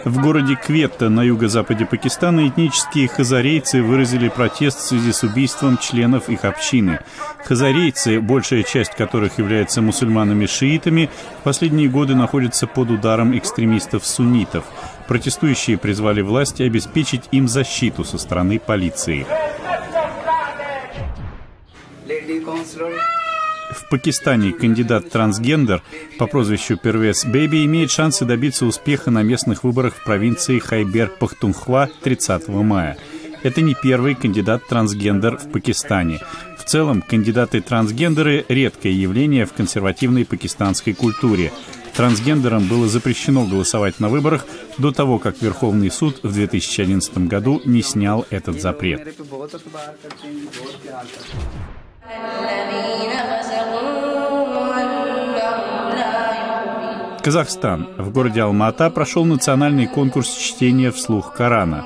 В городе Кветта на юго-западе Пакистана этнические хазарейцы выразили протест в связи с убийством членов их общины. Хазарейцы, большая часть которых является мусульманами-шиитами, в последние годы находятся под ударом экстремистов-суннитов. Протестующие призвали власти обеспечить им защиту со стороны полиции. В Пакистане кандидат-трансгендер по прозвищу Первес Бэби имеет шансы добиться успеха на местных выборах в провинции Хайбер-Пахтунхва 30 мая. Это не первый кандидат-трансгендер в Пакистане. В целом, кандидаты-трансгендеры – редкое явление в консервативной пакистанской культуре. Трансгендерам было запрещено голосовать на выборах до того, как Верховный суд в 2011 году не снял этот запрет. Казахстан. В городе Алма-Ата прошел национальный конкурс чтения вслух Корана.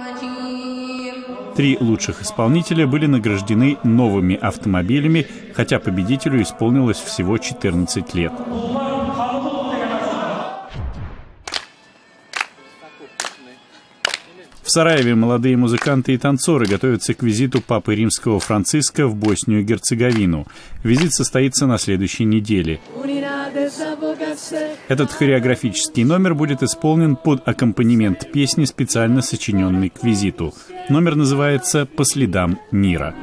3 лучших исполнителя были награждены новыми автомобилями, хотя победителю исполнилось всего 14 лет. В Сараеве молодые музыканты и танцоры готовятся к визиту Папы Римского Франциска в Боснию и Герцеговину. Визит состоится на следующей неделе. Этот хореографический номер будет исполнен под аккомпанемент песни, специально сочиненной к визиту. Номер называется «По следам мира».